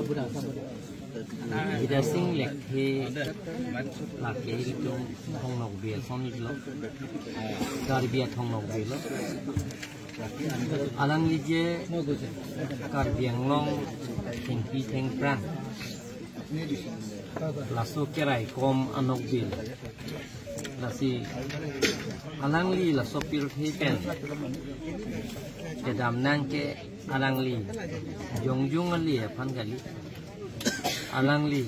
Bida sing lekhe lake itu thong nok bia son lo kar bia thong nok bia lo alang lije kar biang long thengpi theng pran laso kerai kom anok bil lasi alang li laso pir thi pen ke dam nang ke alang li jong ali phan gali alang li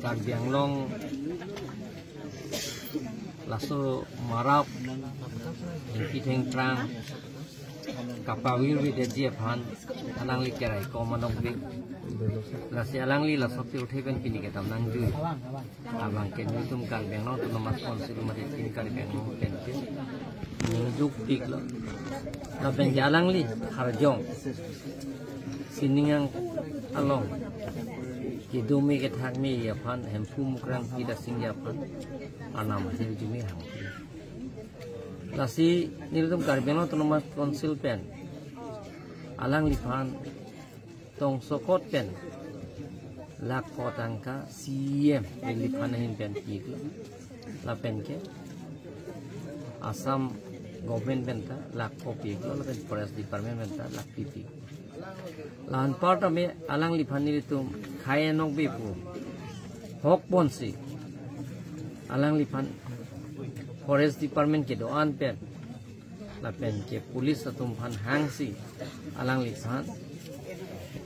kar biang long laso marap thengpi theng pran kapawir wi de dia phan alang li kerai kom anok bil lasi alang li laso pir thi pen pini ke tam nang ju abang ke ni tum kar biang long tu mas konsil mate tin kar biang long pen pe juk tik lo na ben jalang li harjong siningang along kidumi ke thak mi ya phan hempu mukrang kida sing ya phan anam hasil jumi hang lasi niltum kar biang long tu mas konsil pen alang li phan tong sokot pen lak kotangka CM li phan hin pen pik la pen ke Assam government benta lak kopi lo la pen forest department benta lak pipi lan part me alang li phan ni tum khai nok bi pu hok ponsi alang li phan forest department ke doan pen la pen ke police atum phan hang si alang li phan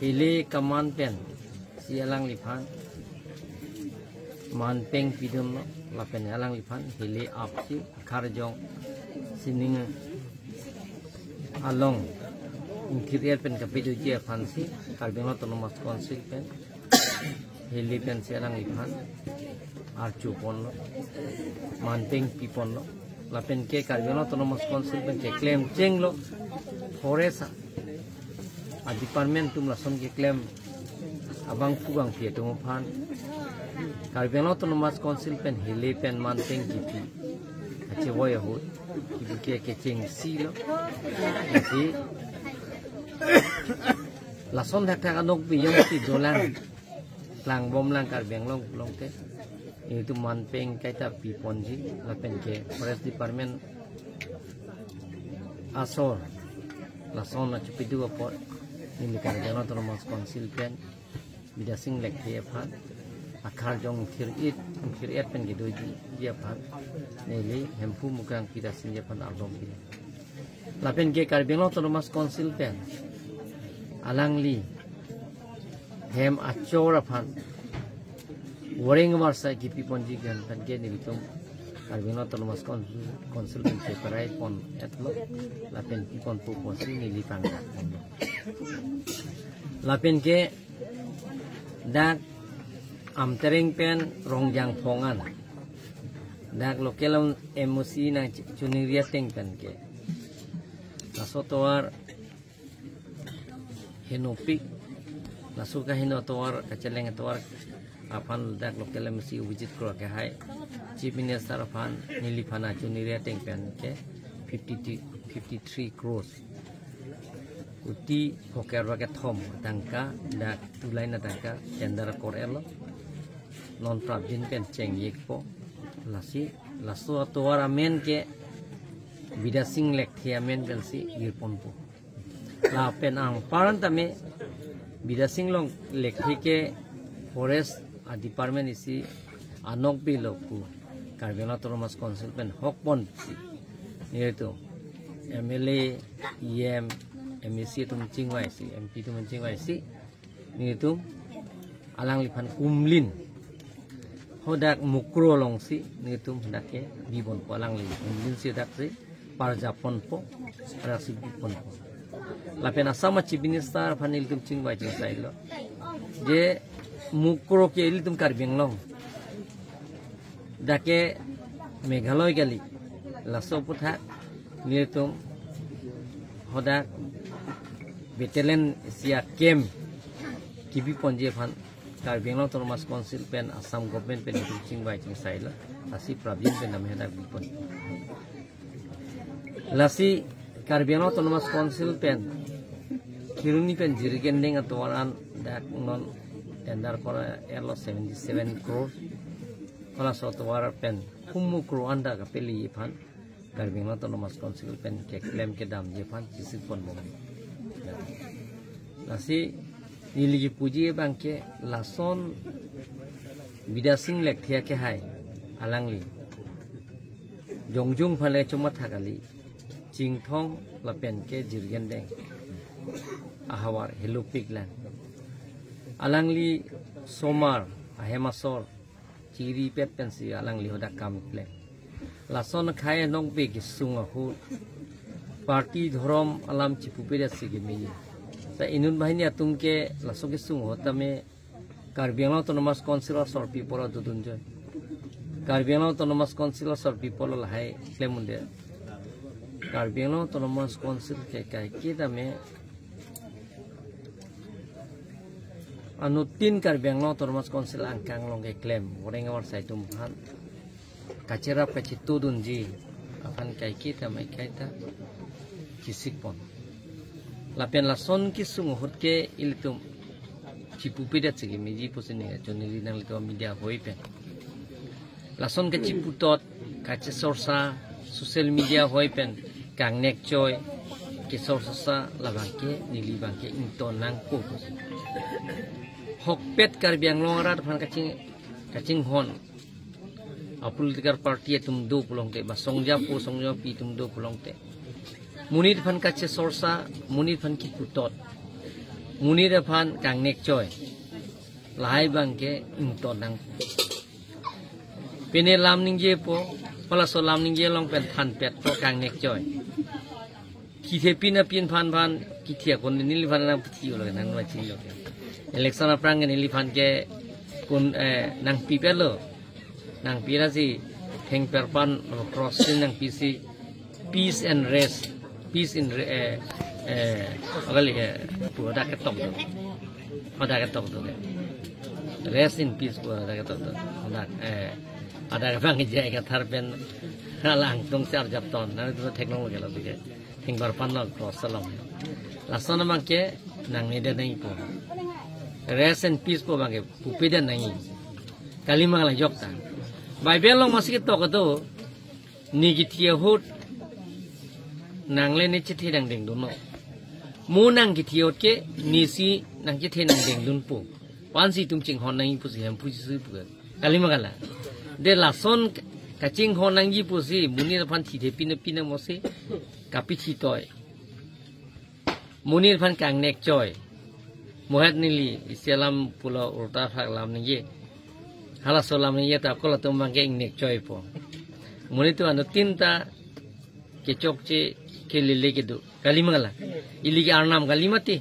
ile kaman pen si alang li phan man peng pidum la pen alang li phan ile ap si kharjong sining along ingkiriat pen kapidu je phan si karbeng autonomous council pen ile pen si alang li phan archu pon man peng pipon la pen ke karbeng autonomous council pen ke claim cheng lo forest a department tum la som ke claim abang pugang pie tum phan karbeng autonomous council pen hile pen man peng gipi ache boy ho ki ke cheng si lo si la som thak thak anok bi yong si dolang lang bom lang karbeng long te itu man peng kaita pi ponji la pen ke forest department asor la som na chupidu apor ni karbeng autonomous council pen bida sing lek he phan akhar jong khirit pen gido ji dia phan nele hempu mukrang pida sing dia phan album bi la pen ke karbeng autonomous council pen alang li hem achora phan waring warsa ki pi ponji gan pen ke ni bitum karbeng autonomous council pen ke parai pon etlo la pen pi pon pu posi ni li pang la pen ke dak amtering pen rongjang pongan dak lokelon emosi na chuning riateng pen ke nasotowar hinopik nasuka hinotowar kacheleng towar apan dak lokel emosi visit kro ke hai chief minister apan nili phana chuning riateng pen ke 53 crores uti poker ke thom tangka dak tulai na tangka tender korelo non prabjin pen cheng yek po lasi laso toar amen ke bida sing lek thia men pen si yirpon po la pen ang paran tame bida sing long lek ke forest a department isi anok bi loku karbeng autonomous council pen hokpon si yeto MLA EM MEC tum chingwai si MP tum chingwai si ni tum alang li phan kumlin hodak mukro long si ni tum hodak ke bibon po alang li kumlin si dak si parjapon po rasi bibon po la pena sama chief minister phanil tum chingwai ching sai lo je mukro ke il tum karbeng long dake meghaloi gali laso putha ni tum hodak Betelen sia kem kibi ponje phan karbeng autonomous council pen Assam government pen ching bai ching sai la asi prabin pen nam heda bipon lasi karbeng autonomous council pen kiruni pen jirgen deng atoran dak non tender kora elo 77 crore kala sotwar pen humu crore anda ka peli phan Karbing Autonomous Council pen ke claim ke dam je phan jisi pon mo nasi niligi puji bangke lason bidasing lek thia ke hai alangli jongjung phale chuma thakali chingthong lapen ke jirgen deng ahawar hello pigland alangli somar ahemasor chiri pet pensi alangli hoda kam plan lason khai nong pe ki sunga hu party dhorom alam chipupeda sigemi sa inun bahini atungke laso ke sung hotame Karbing Autonomous Council or people of Dudunjoy Karbing Autonomous Council or people of High Clemunde Karbing Autonomous Council ke kai kidame anu tin Karbing Autonomous Council angkang long ke claim goreng awar sai tumhan kacera pechitu dunji akan kai kita mai kaita kisik pon lapian lason kisung hotke ilitum cipupida segi meji posini chonili nang lito media hoi pen lason ke ciputot kace sorsa social media hoi pen kang nek choi ke sorsa labangke nili bangke inton nang ko hokpet Karbing longarat phan kaching hon a political party tum do pulong te ba songja pi tum do pulong te munir phan kache sorsa munir phan ki putot munir phan kang nek choi lai bangke inton nang pene lam ningje po pala so lam ningje long pen than pet po kang nek choi ki the pin phan ki thia kon nil phan na puti lo nan wa chi lo election aprang nil phan ke kun nang pi pelo nang pirasi heng perpan crossing nang pc peace and rest peace in agali puada ketok do rest in peace puada ketok do ada bang jai ka tharpen halang tung char jap ton na tu technology la bige heng perpan la cross salam lasana mangke nang ida nai po rest and peace po bangke pupida nai kalimang la jokta Bible long masih ketok do nigitia hot nang le ni chithi dang ding dun no mu nang gitiot ke nisi nang chithi nang ding dun po pansi tum ching hon nang pu si ham pu si pu kalima kala de la son ka ching hon nang ji pu si muni phan thi the pin mo si kapi thi toy muni phan kang nek choi mohat nili iselam pula urta phak lam ni ye hala solam ni ye ta kola tum bang ke nek choi po muni tu anu tinta ke chok che ke lele ke do kalimangala iligi arnam kalimati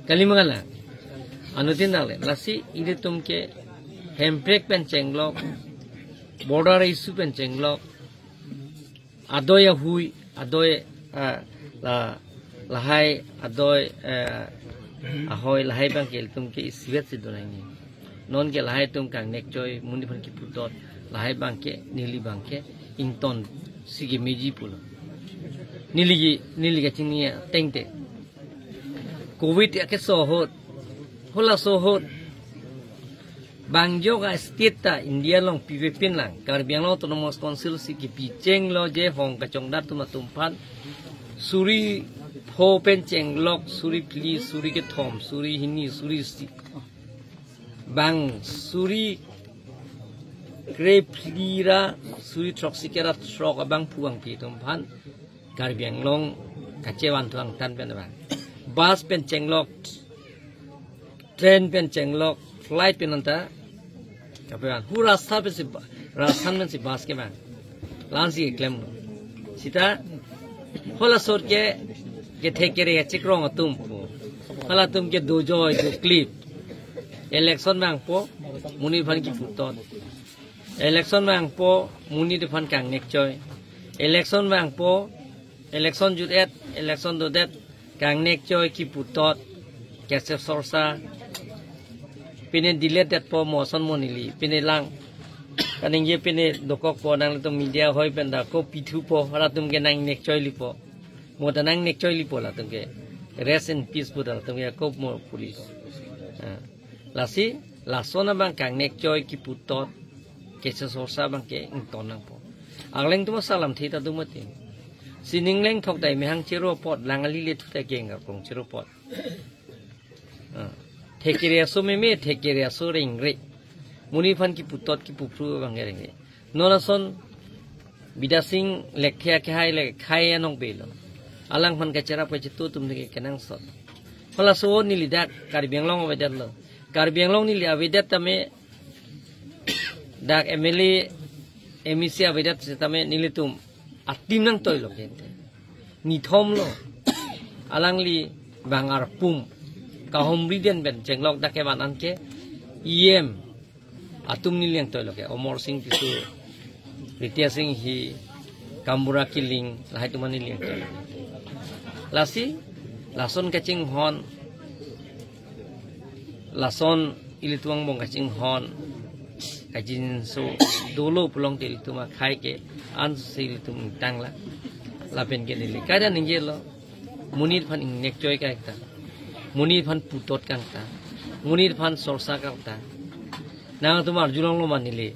kalimangala anutin dale lasi ile tumke hemprek pen chenglok border issue pen chenglok adoya hui adoy lahai adoy ahoy lahai bang ke tumke iswet se donai non ke lahai tum kang nek joy muni phan ki putot lahai bang ke nili bang ke ington sigi meji pulo niligi kachingnya tengte covid ya ke sohot hola sohot bangjo ga state ta India long PVP lang Karbing Autonomous Council si ki picheng lo je hong kachong dat tumpan suri pho pen cheng lok suri pli suri ke thom suri hini suri si bang suri Kreplira suri troksikera trok abang puang pi tumpan Karbing long kacewan tuang tan pen bang bus pen cenglok train pen cenglok flight pen anta kapan hu rasta pe si rastan men si bus ke bang lansi klem sita hola sor ke thekere chikrong atum hola tum ke do joy do clip election bang po muni phan ki putot election bang po muni de phan kang nek joy election bang po election judet election dodet kang nek joy ki putot kese sorsa pine delete dat po moson monili pine lang kaning ye pine dokok po nang to media hoi penda ko pithu po hala tum ke nang nek joy lipo mo ta nang nek joy lipo la tum ke rest in peace po tum ke ko mo police lasi Lasona bang kang nek joy ki putot ke sosa bang ke tonang po. Agleng tu masalam thita tu mati. Sining leng thok dai mehang chiro pot langali le thu ta geng ga kong chiro pot. Thekere so me thekere so ring re. Muni fan ki putot ki pupru bang ring re. Nona son bidasing lekhya ke hai le khai anong belo. Alang fan ka chera pa chitu tum ke kenang sot. Hola so ni lidak Karbi Anglong wedat lo. Karbi Anglong ni li awedat tame dak emeli emisi awedat tame nilitum atim nang toy lo gente. Ni thom lo. Alang li bangar pum kahom riden ben jenglok dak eban anke iem atum ni liang toy lo ke Omor Singh pisu Ritia Singh hi Kambura Kiling lahai tu mani liang toy. Lasi lason kacing hon lason ilituang bong kacing hon kacing so dolo pulong til itu ma khai ke an sil tum tang la lapen ke nili kada ninggelo munir phan nek joy ka ekta munir phan putot ka ta munir phan sorsa ka ta nang tumar julong lo manili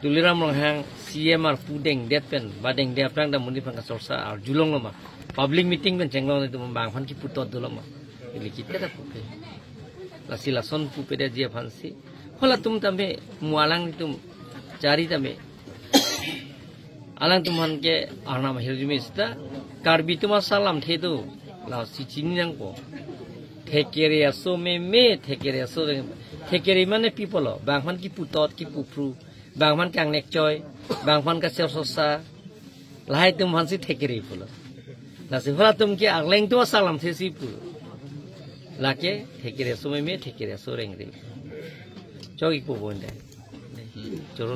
tuliram rong hang CMR pudeng depen badeng de prang da munir phan ka sorsa ar julong lo ma public meeting ben jenglong itu membang phan ki putot dolo ma ili kita da pupe lasi lason pupe da dia phan si hola tum tambe mualang tum cari tambe alang tuman ke arna mahirjumi sta Karbi tuma salam thedu la si chinyang ko thekere aso me thekere aso thekere mane people bangman ki putot ki pupru bangman kang nek joy bangman ka sersosa lai tum han si thekere pulo la si hola tum ke agleng tu salam thesi pu la ke thekere aso me thekere aso reng re chogi ko bonde choro